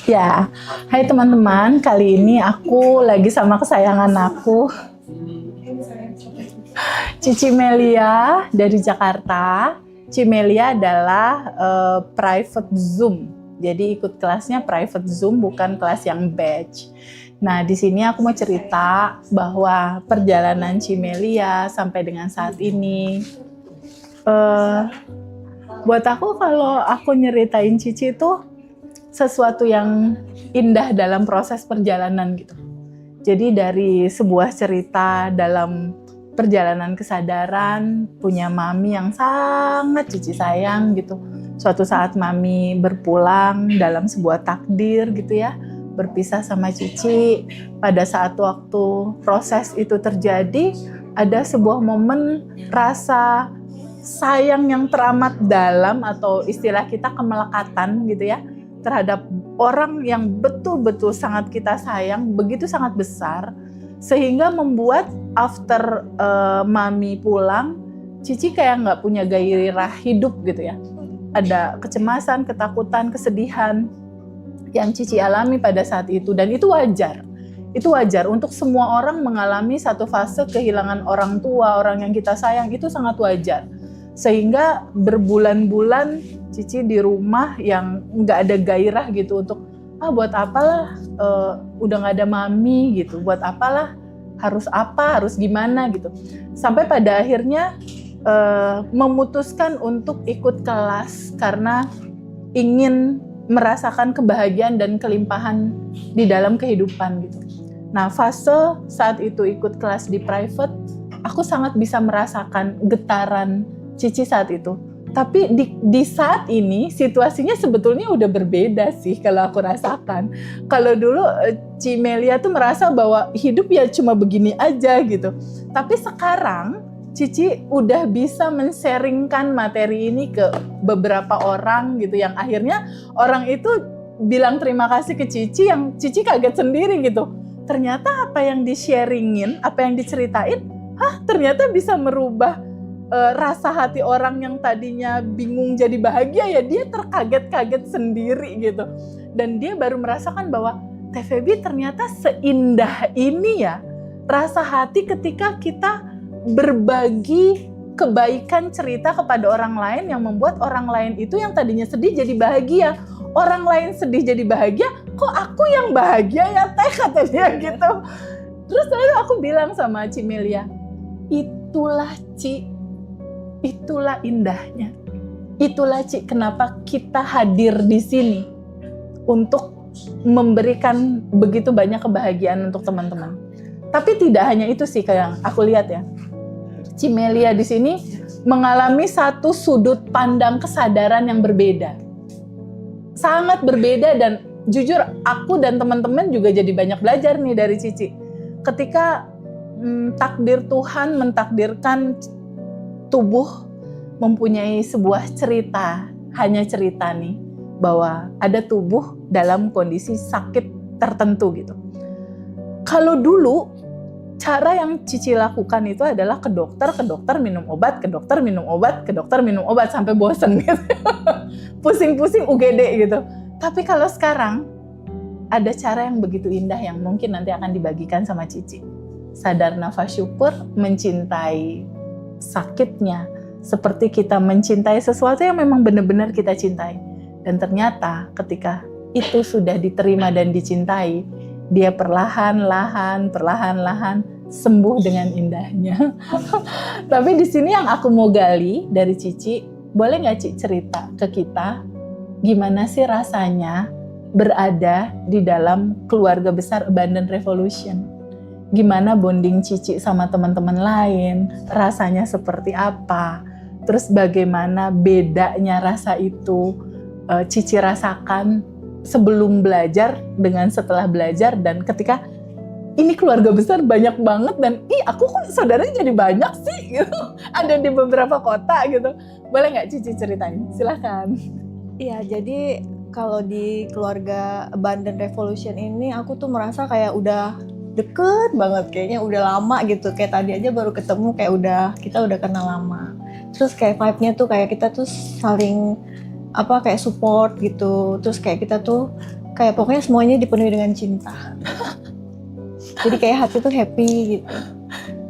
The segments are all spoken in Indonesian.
Ya, hai teman-teman, kali ini aku lagi sama kesayangan aku, Cici Melia dari Jakarta. Cici Melia adalah private Zoom, jadi ikut kelasnya private Zoom, bukan kelas yang batch. Nah, di sini aku mau cerita bahwa perjalanan Cici Melia sampai dengan saat ini, buat aku kalau aku nyeritain Cici itu sesuatu yang indah dalam proses perjalanan gitu. Jadi dari sebuah cerita dalam perjalanan kesadaran, punya mami yang sangat Cici sayang gitu. Suatu saat mami berpulang dalam sebuah takdir gitu ya, berpisah sama Cici. Pada saat waktu proses itu terjadi, ada sebuah momen rasa sayang yang teramat dalam, atau istilah kita kemelekatan gitu ya, terhadap orang yang betul-betul sangat kita sayang, begitu sangat besar, sehingga membuat after mami pulang, Cici kayak nggak punya gairah hidup gitu ya. Ada kecemasan, ketakutan, kesedihan yang Cici alami pada saat itu, dan itu wajar. Itu wajar untuk semua orang mengalami satu fase kehilangan orang tua, orang yang kita sayang, itu sangat wajar. Sehingga berbulan-bulan Cici di rumah yang nggak ada gairah gitu untuk buat apalah udah nggak ada mami gitu, buat apalah harus gimana gitu, sampai pada akhirnya memutuskan untuk ikut kelas karena ingin merasakan kebahagiaan dan kelimpahan di dalam kehidupan gitu. Nah, fase saat itu ikut kelas di private, aku sangat bisa merasakan getaran Cici saat itu. Tapi di saat ini situasinya sebetulnya udah berbeda sih kalau aku rasakan. Kalau dulu Ci Melia tuh merasa bahwa hidup ya cuma begini aja gitu. Tapi sekarang Cici udah bisa men-sharingkan materi ini ke beberapa orang gitu, yang akhirnya orang itu bilang terima kasih ke Cici, yang Cici kaget sendiri gitu. Ternyata apa yang di-sharingin, apa yang diceritain, ternyata bisa merubah rasa hati orang yang tadinya bingung jadi bahagia, ya dia terkaget-kaget sendiri gitu. Dan dia baru merasakan bahwa TVB ternyata seindah ini ya rasa hati ketika kita berbagi kebaikan cerita kepada orang lain, yang membuat orang lain itu yang tadinya sedih jadi bahagia. Orang lain sedih jadi bahagia, kok aku yang bahagia ya teh, kata dia gitu. Terus lalu aku bilang sama Ci Melia, itulah Ci, itulah indahnya. Itulah Ci, kenapa kita hadir di sini untuk memberikan begitu banyak kebahagiaan untuk teman-teman. Tapi tidak hanya itu sih yang aku lihat ya. Ci Melia di sini mengalami satu sudut pandang kesadaran yang berbeda. Sangat berbeda, dan jujur aku dan teman-teman juga jadi banyak belajar nih dari Cici. Ketika takdir Tuhan mentakdirkan tubuh mempunyai sebuah cerita, hanya cerita nih, bahwa ada tubuh dalam kondisi sakit tertentu gitu. Kalau dulu, cara yang Cici lakukan itu adalah ke dokter minum obat, ke dokter minum obat sampai bosan gitu. Pusing-pusing UGD gitu. Tapi kalau sekarang, ada cara yang begitu indah yang mungkin nanti akan dibagikan sama Cici. Sadar nafas syukur, mencintai sakitnya seperti kita mencintai sesuatu yang memang benar-benar kita cintai. Dan ternyata ketika itu sudah diterima dan dicintai, dia perlahan-lahan sembuh dengan indahnya. Tapi di sini yang aku mau gali dari Cici, boleh nggak Ci cerita ke kita gimana sih rasanya berada di dalam keluarga besar Abundant Revolution? Gimana bonding Cici sama teman-teman lain, rasanya seperti apa, terus bagaimana bedanya rasa itu Cici rasakan sebelum belajar dengan setelah belajar, dan ketika ini keluarga besar banyak banget, dan aku kok saudaranya jadi banyak sih gitu, ada di beberapa kota gitu. Boleh nggak Cici ceritain? Silahkan. Iya, jadi kalau di keluarga Abundant Revolution ini aku tuh merasa kayak udah deket banget, kayaknya udah lama gitu, kayak tadi aja baru ketemu, kayak kita udah kenal lama. Terus kayak vibe-nya tuh kayak kita tuh saling kayak support gitu. Terus kayak kita tuh kayak pokoknya semuanya dipenuhi dengan cinta. Jadi kayak hati tuh happy gitu.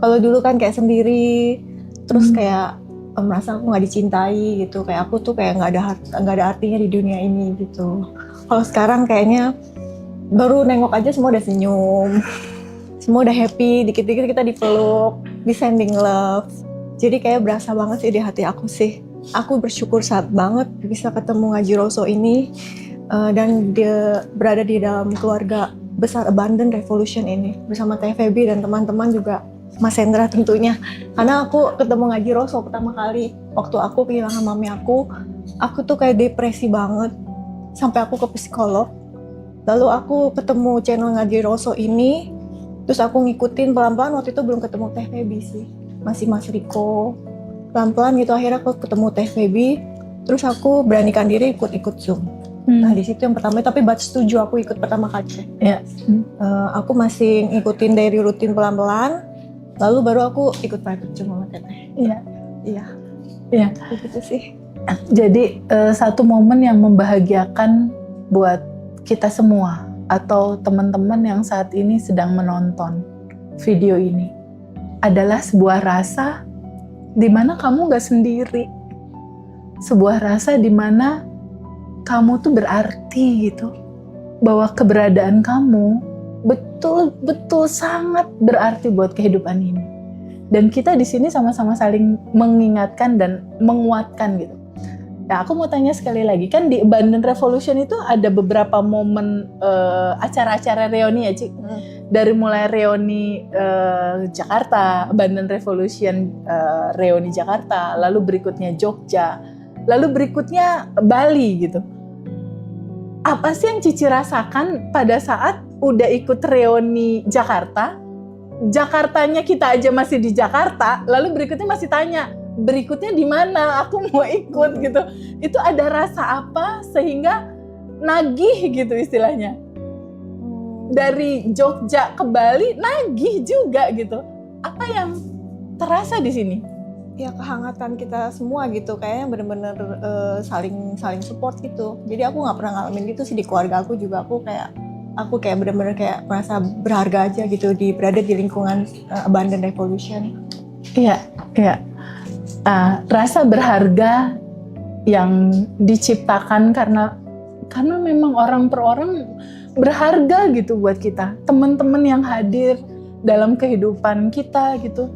Kalau dulu kan kayak sendiri, terus kayak merasa aku nggak dicintai gitu, kayak aku tuh kayak nggak ada artinya di dunia ini gitu. Kalau sekarang kayaknya baru nengok aja semua udah senyum, semua udah happy, dikit-dikit kita dipeluk, di sending love. Jadi kayak berasa banget sih di hati aku sih. Aku bersyukur banget bisa ketemu Ngaji Roso ini dan dia berada di dalam keluarga besar Abundant Revolution ini bersama Teh Feby dan teman-teman juga, Mas Hendra tentunya. Karena aku ketemu Ngaji Roso pertama kali waktu aku kehilangan mami aku tuh kayak depresi banget sampai aku ke psikolog. Lalu aku ketemu channel Ngaji Roso ini, terus aku ngikutin pelan-pelan. Waktu itu belum ketemu Teh Feby sih, masih Mas Riko. Pelan-pelan gitu akhirnya aku ketemu Teh Feby, terus aku beranikan diri ikut Zoom. Nah di situ yang pertama, tapi batch 7 aku ikut pertama kali. Ya. Aku masih ngikutin dari rutin pelan-pelan, lalu baru aku ikut private Zoom sama Teteh. Iya. Gitu sih. Jadi satu momen yang membahagiakan buat kita semua atau teman-teman yang saat ini sedang menonton video ini adalah sebuah rasa di mana kamu gak sendiri, sebuah rasa di mana kamu tuh berarti gitu, bahwa keberadaan kamu betul-betul sangat berarti buat kehidupan ini. Dan kita di sini sama-sama saling mengingatkan dan menguatkan gitu. Nah, aku mau tanya sekali lagi, kan di Abundant Revolution itu ada beberapa momen acara-acara reuni ya, Ci? Dari mulai reuni Jakarta, Abundant Revolution reuni Jakarta, lalu berikutnya Jogja, lalu berikutnya Bali gitu. Apa sih yang Cici rasakan pada saat udah ikut reuni Jakarta, Jakartanya kita aja masih di Jakarta, lalu berikutnya masih tanya, berikutnya di mana? Aku mau ikut gitu. Itu ada rasa apa sehingga nagih gitu istilahnya. Dari Jogja ke Bali nagih juga gitu. Apa yang terasa di sini? Ya kehangatan kita semua gitu, kayaknya bener-bener saling support gitu. Jadi aku nggak pernah ngalamin gitu sih di keluarga aku juga. Aku kayak bener-bener kayak merasa berharga aja gitu berada di lingkungan Abundant Revolution. Iya. Rasa berharga yang diciptakan karena memang orang per orang berharga gitu buat kita. Teman-teman yang hadir dalam kehidupan kita gitu.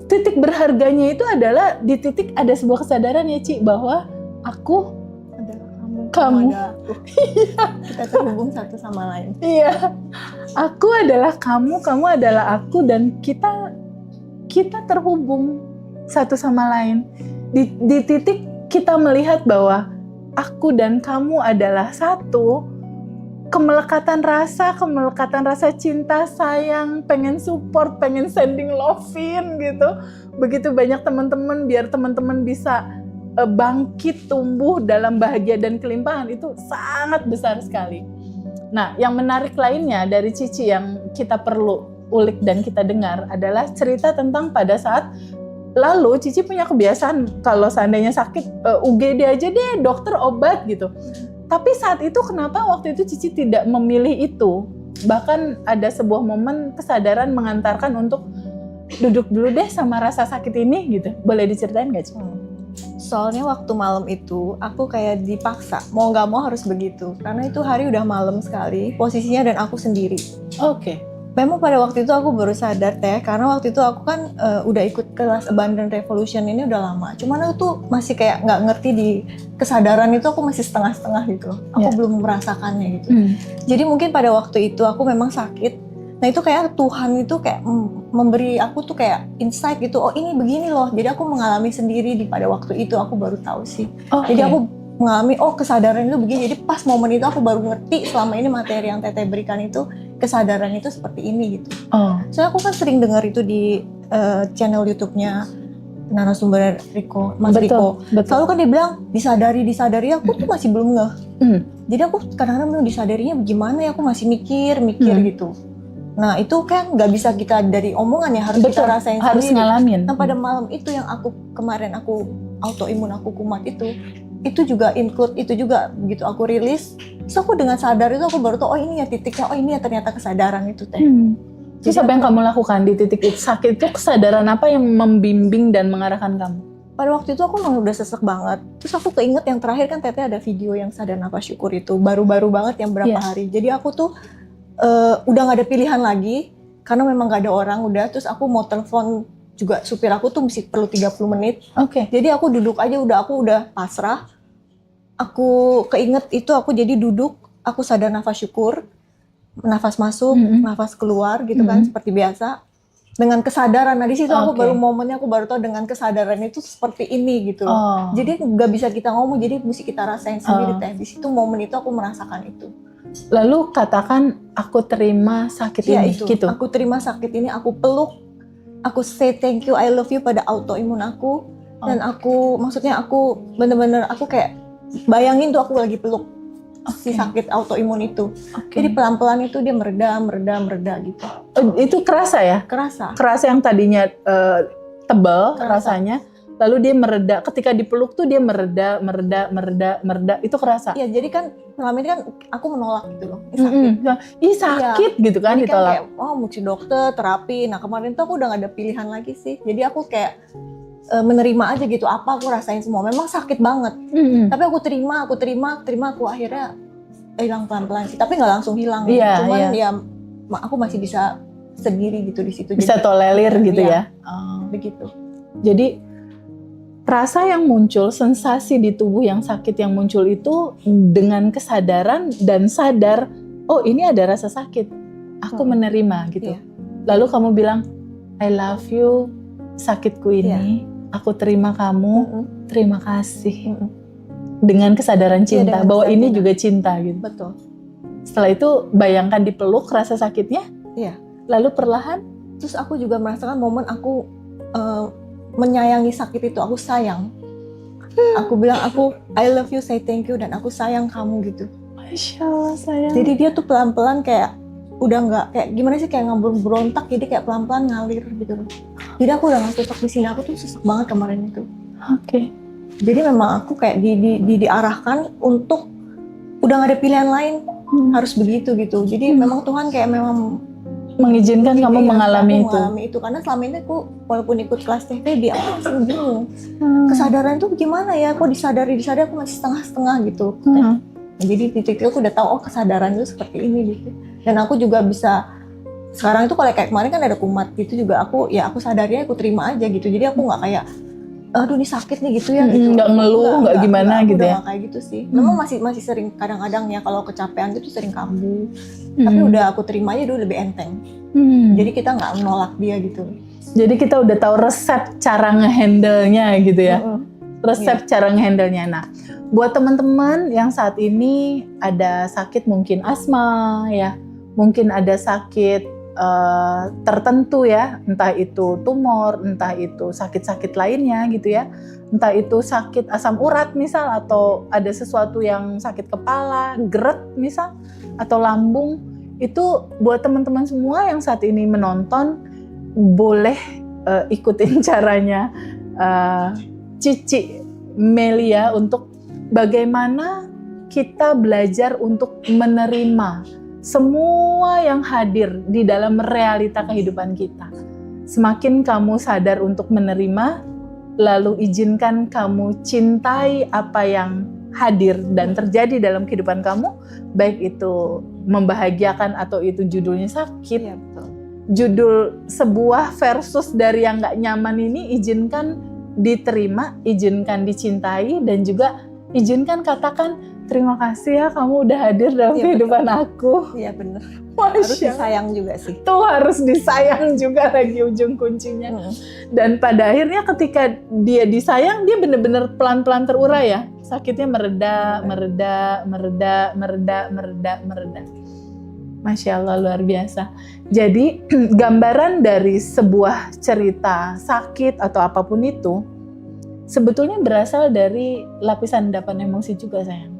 Titik berharganya itu adalah di titik ada sebuah kesadaran ya Ci, bahwa aku adalah kamu ada aku. Kita terhubung satu sama lain. Iya, aku adalah kamu adalah aku, dan kita terhubung satu sama lain. Di titik kita melihat bahwa aku dan kamu adalah satu. Kemelekatan rasa cinta, sayang, pengen support, pengen sending love-in gitu. Begitu banyak teman-teman, biar teman-teman bisa bangkit, tumbuh dalam bahagia dan kelimpahan, itu sangat besar sekali. Nah, yang menarik lainnya dari Cici yang kita perlu ulik dan kita dengar adalah cerita tentang pada saat lalu Cici punya kebiasaan kalau seandainya sakit UGD aja deh, dokter obat gitu. Tapi saat itu kenapa waktu itu Cici tidak memilih itu? Bahkan ada sebuah momen kesadaran mengantarkan untuk duduk dulu deh sama rasa sakit ini gitu. Boleh diceritain gak Cici? Soalnya waktu malam itu aku kayak dipaksa, mau gak mau harus begitu. Karena itu hari udah malam sekali, posisinya dan aku sendiri. Oke. Memang pada waktu itu aku baru sadar Teh, karena waktu itu aku kan udah ikut kelas Abundant Revolution ini udah lama. Cuman aku tuh masih kayak nggak ngerti di kesadaran itu, aku masih setengah-setengah gitu. Aku belum merasakannya gitu. Jadi mungkin pada waktu itu aku memang sakit. Nah itu kayak Tuhan itu kayak memberi aku tuh kayak insight gitu. Oh ini begini loh. Jadi aku mengalami sendiri pada waktu itu aku baru tahu sih. Jadi aku mengalami kesadaran itu begini. Jadi pas momen itu aku baru ngerti selama ini materi yang Teteh berikan itu, kesadaran itu seperti ini gitu. Soalnya aku kan sering dengar itu di channel YouTube-nya narasumber Riko, Mas Riko. Selalu kan dia bilang disadari, aku tuh masih belum ngeh. Jadi aku kadang-kadang bilang disadarinya bagaimana ya, aku masih mikir gitu. Nah itu kan nggak bisa kita dari omongan ya, harus kita rasain harus sendiri. ngalamin. Nah pada malam itu yang kemarin aku autoimun, aku kumat itu, itu juga include itu juga begitu aku rilis. Terus aku dengan sadar itu aku baru tahu oh ini ya titiknya, oh ini ya ternyata kesadaran itu teh. Terus apa yang kamu lakukan di titik itu? Sakit itu kesadaran apa yang membimbing dan mengarahkan kamu? Pada waktu itu aku memang udah sesek banget. Terus aku keinget yang terakhir kan Teteh ada video yang sadar nafas syukur itu. Baru-baru banget yang berapa hari. Jadi aku tuh udah gak ada pilihan lagi. Karena memang gak ada orang udah. Terus aku mau telepon juga supir aku tuh mesti perlu 30 menit. Oke. Jadi aku duduk aja aku udah pasrah. Aku keinget itu aku jadi duduk. Aku sadar nafas syukur. Nafas masuk, nafas keluar gitu kan seperti biasa. Dengan kesadaran, nah di situ aku baru momennya aku baru tahu dengan kesadaran itu seperti ini gitu loh. Jadi nggak bisa kita ngomong, jadi mesti kita rasain sendiri teh. Di situ momen itu aku merasakan itu. Lalu katakan aku terima sakit ini itu. gitu. Aku terima sakit ini, aku peluk, aku say thank you, I love you pada autoimun aku. Dan aku maksudnya aku bener-bener aku kayak bayangin tuh aku lagi peluk si sakit autoimun itu. Jadi pelan-pelan itu dia mereda gitu. Itu kerasa ya? Kerasa yang tadinya tebal rasanya, lalu dia mereda. Ketika dipeluk tuh dia mereda. Itu kerasa. Iya, jadi kan selama ini kan aku menolak gitu loh. Sakit gitu kan jadi ditolak. Kan kayak, mesti dokter, terapi. Nah kemarin tuh aku udah gak ada pilihan lagi sih. Jadi aku kayak menerima aja gitu apa aku rasain semua. Memang sakit banget. Tapi aku terima, aku akhirnya hilang pelan-pelan sih. Tapi nggak langsung hilang. Cuman ya aku masih bisa sendiri gitu di situ. Bisa tolerir gitu ya. Begitu. Jadi rasa yang muncul, sensasi di tubuh yang sakit yang muncul itu dengan kesadaran dan sadar, oh ini ada rasa sakit. Aku menerima gitu. Lalu kamu bilang, I love you, sakitku ini. Aku terima kamu, terima kasih. Dengan kesadaran cinta, dengan bahwa kesadaran ini juga cinta gitu. Betul. Setelah itu bayangkan dipeluk rasa sakitnya. Iya. Lalu perlahan. Terus aku juga merasakan momen aku menyayangi sakit itu, aku sayang. Aku bilang I love you, say thank you, dan aku sayang kamu gitu. Masya Allah sayang. Jadi dia tuh pelan-pelan kayak udah nggak kayak gimana sih kayak berontak, jadi kayak pelan-pelan ngalir gitu loh. Jadi aku udah nggak cocok di sini, aku tuh sesek banget kemarin itu. Jadi memang aku kayak diarahkan untuk udah nggak ada pilihan lain, harus begitu gitu. Jadi memang Tuhan kayak memang mengizinkan kamu mengalami itu. Karena selama ini aku walaupun ikut kelas TVD aku masih bingung. Kesadaran itu gimana ya? Kok disadari aku masih setengah-setengah gitu. Nah, jadi titik itu aku udah tahu kesadaran itu seperti ini gitu. Dan aku juga bisa sekarang itu kalau kayak kemarin kan ada kumat gitu juga aku sadarnya aku terima aja gitu. Jadi aku nggak kayak aduh ini sakit nih gitu ya gitu. Nggak ngeluh, nggak gimana gitu ya. Kayak gitu sih. Memang masih sering kadang-kadang ya kalau kecapean itu sering kambuh. Tapi udah aku terima aja dulu lebih enteng. Jadi kita nggak menolak dia gitu. Jadi kita udah tahu resep cara ngehandle-nya gitu ya. Resep cara ngehandle-nya. Nah, buat teman-teman yang saat ini ada sakit mungkin asma ya, mungkin ada sakit tertentu ya, entah itu tumor, entah itu sakit-sakit lainnya gitu ya, entah itu sakit asam urat misal, atau ada sesuatu yang sakit kepala, gerd misal, atau lambung. Itu buat teman-teman semua yang saat ini menonton, boleh ikutin caranya Cici Melia untuk bagaimana kita belajar untuk menerima semua yang hadir di dalam realita kehidupan kita. Semakin kamu sadar untuk menerima, lalu izinkan kamu cintai apa yang hadir dan terjadi dalam kehidupan kamu, baik itu membahagiakan atau itu judulnya sakit. Ya, betul. Judul sebuah versus dari yang gak nyaman ini izinkan diterima, izinkan dicintai, dan juga izinkan katakan, terima kasih ya kamu udah hadir dalam kehidupan aku. Iya benar. Harus Harus disayang juga sih. Tuh harus disayang juga lagi ujung kuncinya. Dan pada akhirnya ketika dia disayang, dia benar-benar pelan-pelan terurai ya. Sakitnya mereda. Masya Allah, luar biasa. Jadi gambaran dari sebuah cerita sakit atau apapun itu sebetulnya berasal dari lapisan endapan emosi juga sayang.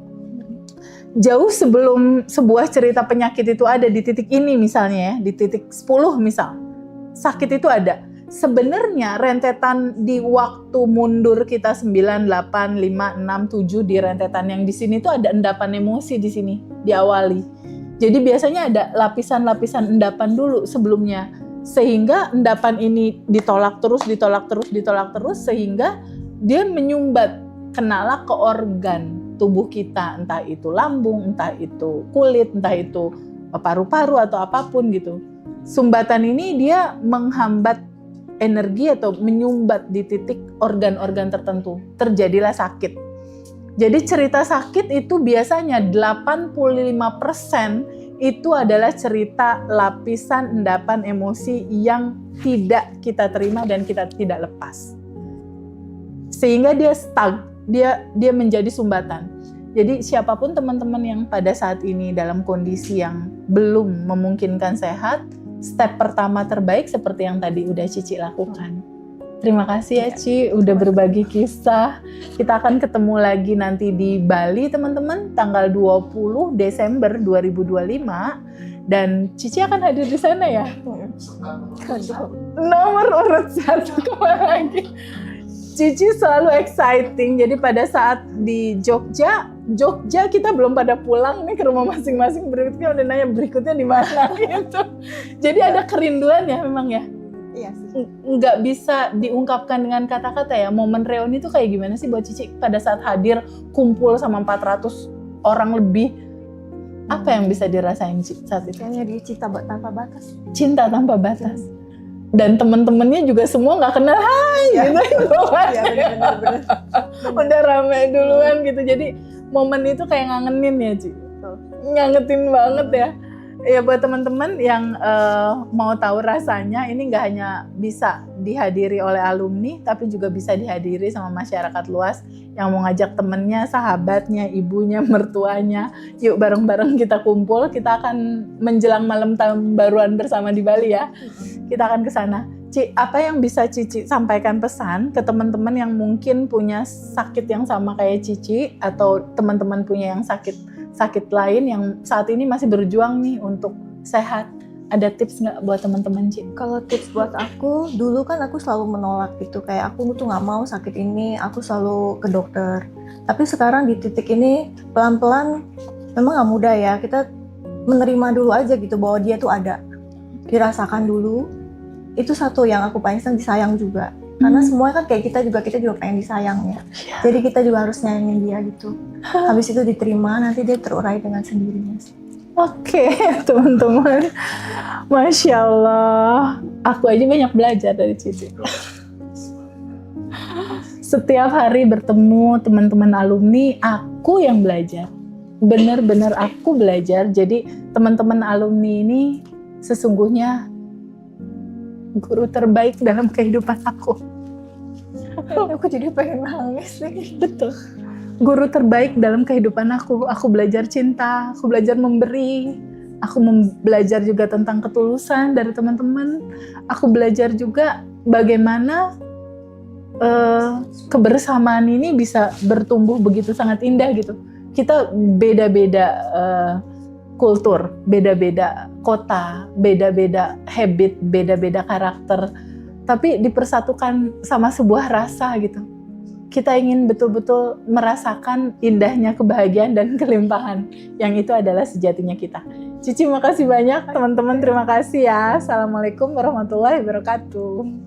Jauh sebelum sebuah cerita penyakit itu ada di titik ini misalnya ya, di titik 10 misal, sakit itu ada. sebenarnya rentetan di waktu mundur kita 9, 8, 5, 6, 7 di rentetan yang di sini tuh ada endapan emosi di sini diawali. Jadi biasanya ada lapisan-lapisan endapan dulu sebelumnya, sehingga endapan ini ditolak terus sehingga dia menyumbat kenala ke organ tubuh kita, entah itu lambung, entah itu kulit, entah itu paru-paru atau apapun gitu. Sumbatan ini dia menghambat energi atau menyumbat di titik organ-organ tertentu. Terjadilah sakit. Jadi cerita sakit itu biasanya 85% itu adalah cerita lapisan endapan emosi yang tidak kita terima dan kita tidak lepas. Sehingga dia stuck, dia menjadi sumbatan. Jadi siapapun teman-teman yang pada saat ini dalam kondisi yang belum memungkinkan sehat, step pertama terbaik seperti yang tadi udah Cici lakukan. Terima kasih ya Ci, udah berbagi kisah. Kita akan ketemu lagi nanti di Bali teman-teman, tanggal 20 Desember 2025. Dan Cici akan hadir di sana ya? Nomor urut 1 kemana lagi? Cici selalu exciting, jadi pada saat di Jogja kita belum pada pulang nih ke rumah masing-masing, berikutnya udah nanya berikutnya di mana gitu. Jadi ada kerinduan ya memang ya? Iya sih. Nggak bisa diungkapkan dengan kata-kata ya, momen reuni itu kayak gimana sih buat Cici pada saat hadir kumpul sama 400 orang lebih, apa yang bisa dirasain saat itu? Kayaknya dia cinta tanpa batas. Cinta tanpa batas. Dan temen-temennya juga semua nggak kenal, hai gitu. Iya benar-benar. Udah rame duluan gitu. Jadi momen itu kayak ngangenin ya Ci. Ngangetin banget ya. Ya buat teman-teman yang mau tahu rasanya, ini nggak hanya bisa dihadiri oleh alumni, tapi juga bisa dihadiri sama masyarakat luas yang mau ngajak temennya, sahabatnya, ibunya, mertuanya. Yuk bareng-bareng kita kumpul, kita akan menjelang malam tahun baruan bersama di Bali ya. Kita akan ke sana. Ci, apa yang bisa Cici sampaikan pesan ke teman-teman yang mungkin punya sakit yang sama kayak Cici, atau teman-teman punya yang sakit lain yang saat ini masih berjuang nih untuk sehat? Ada tips nggak buat teman-teman Ci? Kalau tips buat aku, dulu kan aku selalu menolak gitu, kayak aku tuh nggak mau sakit ini, aku selalu ke dokter. Tapi sekarang di titik ini pelan-pelan, memang nggak mudah ya, kita menerima dulu aja gitu bahwa dia tuh ada, dirasakan dulu. Itu satu yang aku paling disayang juga, karena semua kan kayak kita juga pengen disayang ya. Jadi kita juga harus nyayangin dia gitu. Habis itu diterima, nanti dia terurai dengan sendirinya sih. Oke, teman-teman. Masya Allah. Aku aja banyak belajar dari Cici. Setiap hari bertemu teman-teman alumni, aku yang belajar. Benar-benar aku belajar. Jadi teman-teman alumni ini sesungguhnya guru terbaik dalam kehidupan aku. Aku jadi pengen nangis nih. Betul. Guru terbaik dalam kehidupan aku. Aku belajar cinta, aku belajar memberi, aku belajar juga tentang ketulusan dari teman-teman. Aku belajar juga bagaimana kebersamaan ini bisa bertumbuh begitu sangat indah gitu. Kita beda-beda kultur, beda-beda kota, beda-beda habit, beda-beda karakter, tapi dipersatukan sama sebuah rasa gitu. Kita ingin betul-betul merasakan indahnya kebahagiaan dan kelimpahan, yang itu adalah sejatinya kita. Cici makasih banyak, teman-teman terima kasih ya. Assalamualaikum warahmatullahi wabarakatuh.